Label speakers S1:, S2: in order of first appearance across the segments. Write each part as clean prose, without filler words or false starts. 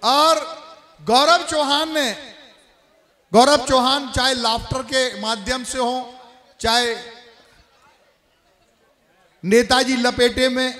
S1: और गौरव चौहान चाहे लाफ्टर के माध्यम से हो, चाहे नेताजी लपेटे में,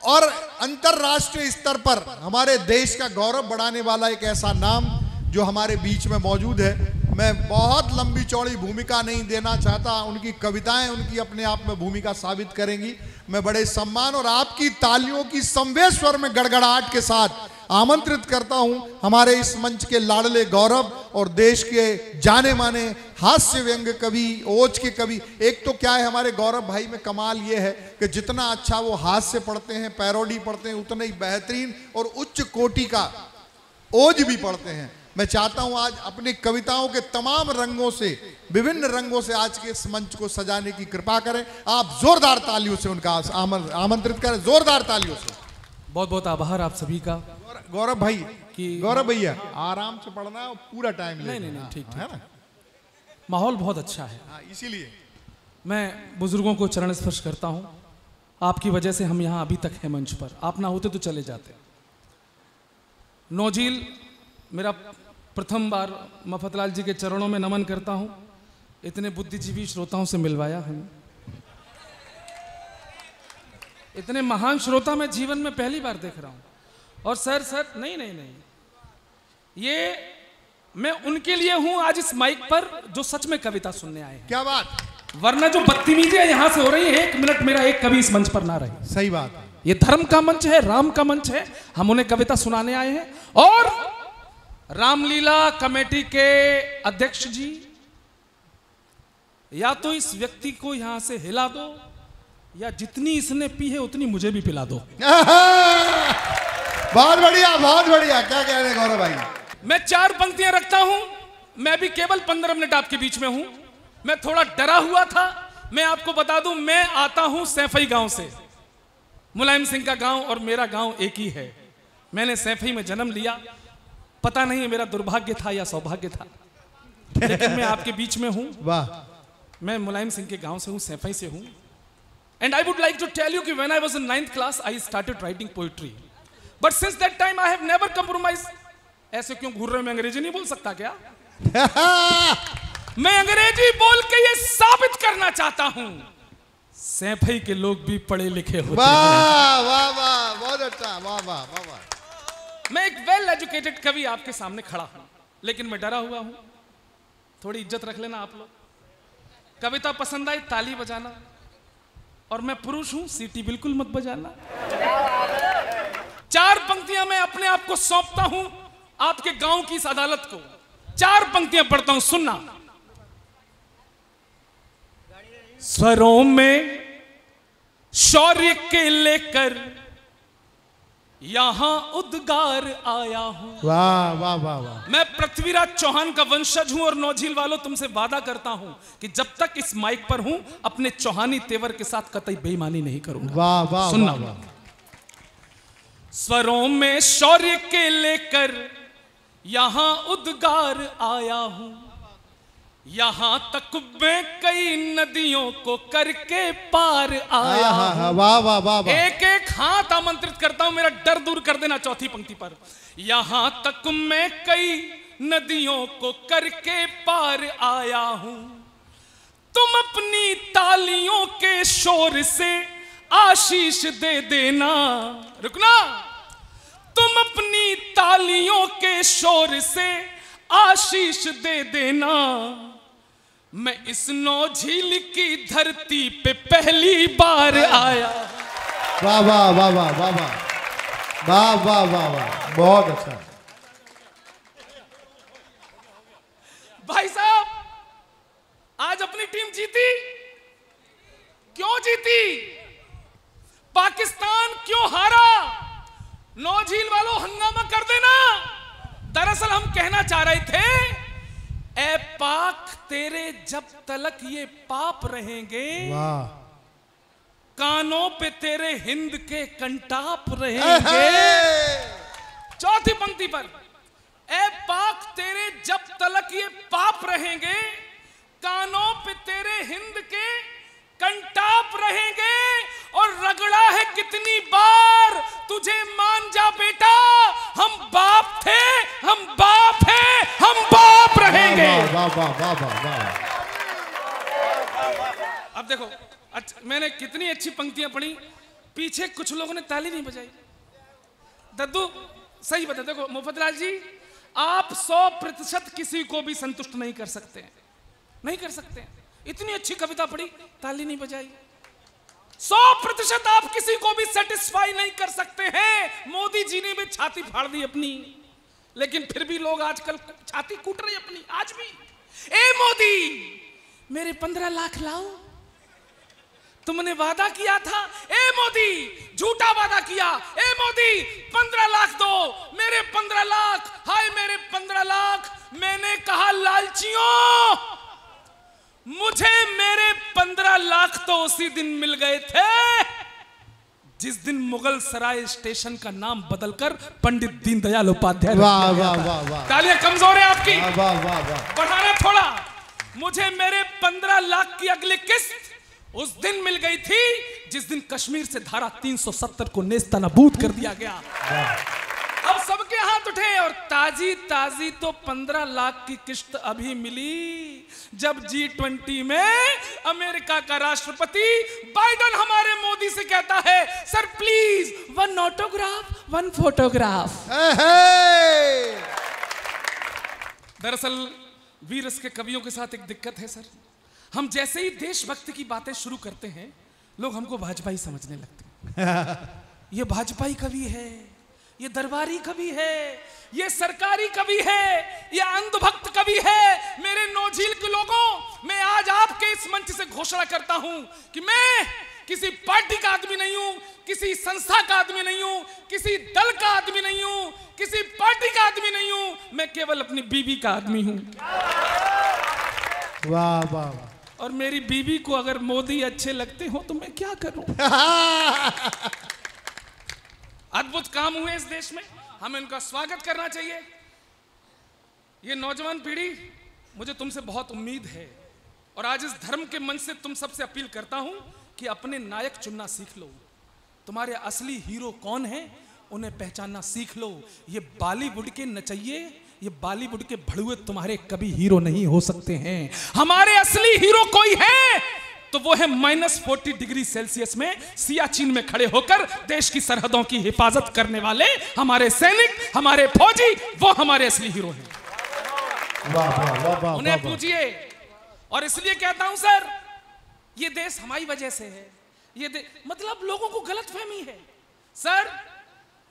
S1: और अंतरराष्ट्रीय स्तर पर हमारे देश का गौरव बढ़ाने वाला एक ऐसा नाम जो हमारे बीच में मौजूद है। मैं बहुत लंबी चौड़ी भूमिका नहीं देना चाहता, उनकी कविताएं उनकी अपने आप में भूमिका साबित करेंगी। मैं बड़े सम्मान और आपकी तालियों की संवेद स्वर में गड़गड़ाहट के साथ आमंत्रित करता हूं हमारे इस मंच के लाडले गौरव और देश के जाने माने हास्य व्यंग्य कवि, ओज के कवि। एक तो क्या है, हमारे गौरव भाई में कमाल ये है कि जितना अच्छा वो हास्य पढ़ते हैं, पैरोडी पढ़ते हैं, उतना ही बेहतरीन और उच्च कोटि का ओज भी पढ़ते हैं। मैं चाहता हूं आज अपनी कविताओं के तमाम रंगों से, विभिन्न रंगों से आज के इस मंच को सजाने की कृपा करें। आप जोरदार तालियों से उनका आमंत्रित करें, जोरदार तालियों से।
S2: बहुत बहुत आभार आप सभी का।
S1: गौरव भाई कि गौरव भैया आराम से पढ़ना है, पूरा टाइम लेना।
S2: नहीं ठीक
S1: है ना,
S2: माहौल बहुत अच्छा है।
S1: इसीलिए
S2: मैं बुजुर्गों को चरण स्पर्श करता हूं। आपकी वजह से हम यहाँ अभी तक हैं मंच पर, आप ना होते तो चले जाते। नौझील मेरा प्रथम बार मफतलाल जी के चरणों में नमन करता हूं। इतने बुद्धिजीवी श्रोताओं से मिलवाया हमें, इतने महान श्रोता मैं जीवन में पहली बार देख रहा हूं। और सर नहीं, ये मैं उनके लिए हूं आज इस माइक पर जो सच में कविता सुनने आए हैं।
S1: क्या बात,
S2: वरना जो बदतमीजियां यहां से हो रही है, 1 मिनट मेरा एक कवि इस मंच पर ना रहे।
S1: सही बात,
S2: ये धर्म का मंच है, राम का मंच है, हम उन्हें कविता सुनाने आए हैं। और रामलीला कमेटी के अध्यक्ष जी, या तो इस व्यक्ति को यहां से हिला दो, या जितनी इसने पी है उतनी मुझे भी पिला दो।
S1: बहुत बढ़िया, बहुत बढ़िया। क्या कह रहे हैं गौरव भाई?
S2: मैं 4 पंक्तियां रखता हूं। मैं भी केवल 15 मिनट आपके बीच में हूं। मैं थोड़ा डरा हुआ था। मैं आपको बता दूं, मैं आता हूं सैफई गांव से। मुलायम सिंह का गांव और मेरा गांव एक ही है। मैंने सैफई में जन्म लिया। पता नहीं मेरा दुर्भाग्य था या सौभाग्य था, लेकिन मैं आपके बीच में हूं।
S1: वाह।
S2: मैं मुलायम सिंह के गांव से हूं, सैफई से हूं। And I would like to tell you कि when I was in 9th class I started writing poetry, but since that time I have never compromise. ऐसे क्यों घूर रहे हो? मैं अंग्रेजी नहीं बोल सकता क्या? मैं अंग्रेजी बोल के ये साबित करना चाहता हूं, सैफई के लोग भी पढ़े लिखे होते हैं।
S1: वाह वाह वाह, बहुत अच्छा, वाह वाह वाह वाह।
S2: मैं एक वेल एजुकेटेड कवि आपके सामने खड़ा हूं, लेकिन मैं डरा हुआ हूं। थोड़ी इज्जत रख लेना आप लोग। कविता पसंद आई ताली बजाना, और मैं पुरुष हूं, सीटी बिल्कुल मत बजाना। 4 पंक्तियां मैं अपने आप को सौंपता हूं आपके गांव की इस अदालत को। 4 पंक्तियां पढ़ता हूं, सुनना। स्वरों में शौर्य के लेकर यहां उद्गार आया हूं।
S1: वाह वाह वाह वाह।
S2: मैं पृथ्वीराज चौहान का वंशज हूं और नौझील वालों तुमसे वादा करता हूं कि जब तक इस माइक पर हूं अपने चौहानी तेवर के साथ कतई बेईमानी नहीं करूंगा।
S1: वाह वाह,
S2: सुनना।
S1: वाह, वाह।
S2: स्वरों में शौर्य के लेकर यहां उद्गार आया हूं। यहां तक मैं कई नदियों को करके पार आया हूं।
S1: वाह वाह वाह।
S2: एक एक हाथ आमंत्रित करता हूं, मेरा डर दूर कर देना। 4थी पंक्ति पर, यहां तक मैं कई नदियों को करके पार आया हूं। तुम अपनी तालियों के शोर से आशीष दे देना। रुकना। तुम अपनी तालियों के शोर से आशीष दे देना। मैं इस नौझील की धरती पे पहली बार आया।
S1: वाह वाह वाह वाह वाह वाह वाह वाह वाह वाह, बहुत अच्छा।
S2: भाई साहब, आज अपनी टीम जीती। क्यों जीती? पाकिस्तान क्यों हारा? नौझील वालों हंगामा कर देना। दरअसल हम कहना चाह रहे थे, ए पाक तेरे जब तलक ये पाप रहेंगे,
S1: वाह,
S2: कानों पे तेरे हिंद के कंटाप रहेंगे। 4थी पंक्ति पर, ए पाक तेरे जब तलक ये पाप रहेंगे, कानों पे तेरे हिंद के कंटाप रहेंगे। और रगड़ा है कितनी बार तुझे, मान जा बेटा हम बाप थे
S1: वाह वाह वाह वाह वाह।
S2: अब देखो, अच्छा, मैंने कितनी अच्छी पंक्तियां पढ़ी, पीछे कुछ लोगों ने ताली नहीं बजाई। दद्दू सही बता, देखो मुफद्दलाल जी, आप 100% किसी को भी संतुष्ट नहीं कर सकते, नहीं कर सकते। इतनी अच्छी कविता पढ़ी, ताली नहीं बजाई। 100% आप किसी को भी सेटिस्फाई नहीं कर सकते हैं। मोदी जी ने भी छाती फाड़ दी अपनी, लेकिन फिर भी लोग आजकल छाती कूट रहे अपनी आज भी। ए मोदी, मेरे 15 लाख लाओ, तुमने वादा किया था। ए मोदी, झूठा वादा किया। ए मोदी, 15 लाख दो, मेरे 15 लाख, हाय मेरे 15 लाख। मैंने कहा लालचियों, मुझे मेरे 15 लाख तो उसी दिन मिल गए थे जिस दिन मुगल सराय स्टेशन का नाम बदलकर पंडित दीनदयाल उपाध्याय।
S1: वाह वाह वाह वाह।
S2: तालियां कमजोर है आपकी,
S1: वाह वाह वाह।
S2: बढ़ाना थोड़ा। मुझे मेरे 15 लाख की अगली किस्त उस दिन मिल गई थी जिस दिन कश्मीर से धारा 370 को नेस्तनाबूद कर दिया गया। अब सबके हाथ उठे, और ताजी ताजी तो 15 लाख की किस्त अभी मिली जब G20 में अमेरिका का राष्ट्रपति बाइडेन हमारे मोदी से कहता है, सर प्लीज 1 ऑटोग्राफ 1 फोटोग्राफ। दरअसल वीरस के कवियों के साथ एक दिक्कत है सर, हम जैसे ही देशभक्ति की बातें शुरू करते हैं लोग हमको भाजपाई समझने लगते हैं। ये भाजपाई कवि है, ये दरबारी कवि है, ये सरकारी कवि है, ये अंधभक्त कवि है। मेरे नौझील के लोगों, मैं आज आपके इस मंच से घोषणा करता हूं कि मैं किसी पार्टी का आदमी नहीं हूं, किसी संस्था का आदमी नहीं हूं, किसी दल का आदमी नहीं हूं, किसी पार्टी का आदमी नहीं हूं, मैं केवल अपनी बीवी का आदमी हूं।
S1: वाह वाह।
S2: और मेरी बीवी को अगर मोदी अच्छे लगते हो तो मैं क्या करूं। अद्भुत काम हुए इस देश में, हमें उनका स्वागत करना चाहिए। ये नौजवान पीढ़ी, मुझे तुमसे बहुत उम्मीद है, और आज इस धर्म के मंच से तुम सबसे अपील करता हूं कि अपने नायक चुनना सीख लो। तुम्हारे असली हीरो कौन है उन्हें पहचानना सीख लो। ये बॉलीवुड के नचइये, ये बॉलीवुड के भड़ुए तुम्हारे कभी हीरो नहीं हो सकते हैं। हमारे असली हीरो कोई है तो वो है -40 डिग्री सेल्सियस में सियाचिन में खड़े होकर देश की सरहदों की हिफाजत करने वाले हमारे सैनिक, हमारे फौजी, वो हमारे असली हीरो हैं। उन्हें पूछिए। और इसलिए कहता हूं सर, ये देश हमारी वजह से है। ये मतलब लोगों को गलतफहमी है सर।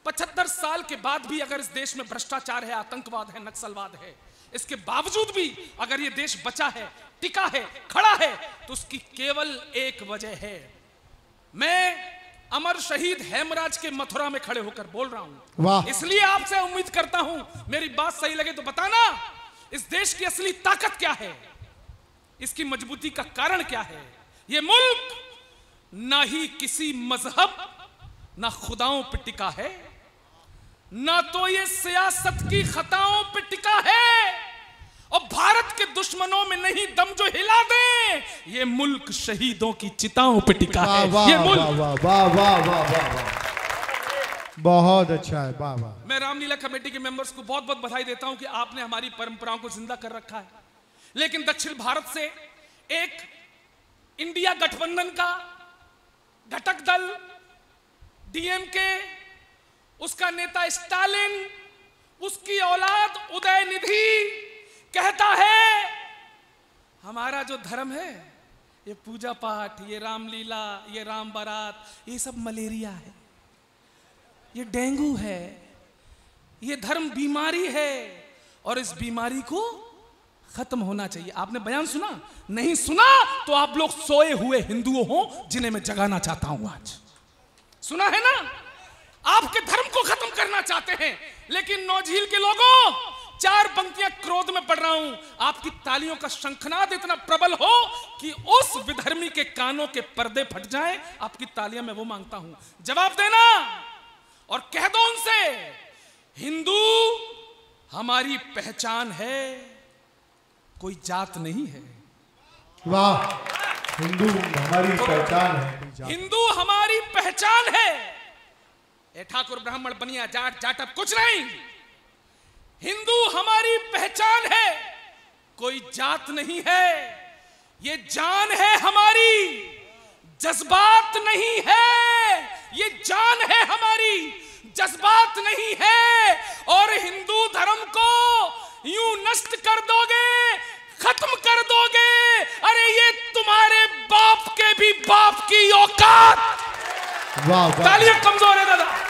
S2: 75 साल के बाद भी अगर इस देश में भ्रष्टाचार है, आतंकवाद है, नक्सलवाद है, इसके बावजूद भी अगर ये देश बचा है, टिका है, खड़ा है, तो उसकी केवल एक वजह है। मैं अमर शहीद हेमराज के मथुरा में खड़े होकर बोल रहा हूं। इसलिए आपसे उम्मीद करता हूं, मेरी बात सही लगे तो बताना, इस देश की असली ताकत क्या है, इसकी मजबूती का कारण क्या है। ये मुल्क ना ही किसी मजहब ना खुदाओं पर टिका है, ना तो ये सियासत की खताओं पे टिका है, और भारत के दुश्मनों में नहीं दम जो हिला दे, ये मुल्क शहीदों की चिताओं पे टिका है। ये मुल्क
S1: वाह वाह वाह, बहुत अच्छा है। वाह वाह।
S2: मैं रामलीला कमेटी के मेंबर्स को बहुत बहुत बधाई देता हूं कि आपने हमारी परंपराओं को जिंदा कर रखा है। लेकिन दक्षिण भारत से एक इंडिया गठबंधन का घटक दल डीएमके, उसका नेता स्टालिन, उसकी औलाद उदयनिधि कहता है हमारा जो धर्म है, ये पूजा पाठ, ये रामलीला, ये राम बारात, ये सब मलेरिया है, ये डेंगू है, ये धर्म बीमारी है, और इस बीमारी को खत्म होना चाहिए। आपने बयान सुना? नहीं सुना तो आप लोग सोए हुए हिंदुओं हो जिन्हें मैं जगाना चाहता हूं आज। सुना है ना? आपके धर्म को खत्म करना चाहते हैं। लेकिन नौझील के लोगों, 4 पंक्तियां क्रोध में पढ़ रहा हूं, आपकी तालियों का शंखनाद इतना प्रबल हो कि उस विधर्मी के कानों के पर्दे फट जाएं। आपकी तालियां मैं वो मांगता हूं। जवाब देना और कह दो उनसे, हिंदू हमारी पहचान है, कोई जात नहीं है।
S1: वाह, हिंदू हमारी पहचान है।
S2: हिंदू हमारी पहचान है। ए ठाकुर ब्राह्मण बनिया जाट जाटप कुछ नहीं, हिंदू हमारी पहचान है। कोई जात नहीं है, ये जान है हमारी, जज्बात नहीं है। ये जान है हमारी, जज्बात नहीं है। और हिंदू धर्म को यूं नष्ट कर दोगे, खत्म कर दोगे, अरे ये तुम्हारे बाप के भी बाप की औकात।
S1: वाह,
S2: तालियां कमजोर है दादा।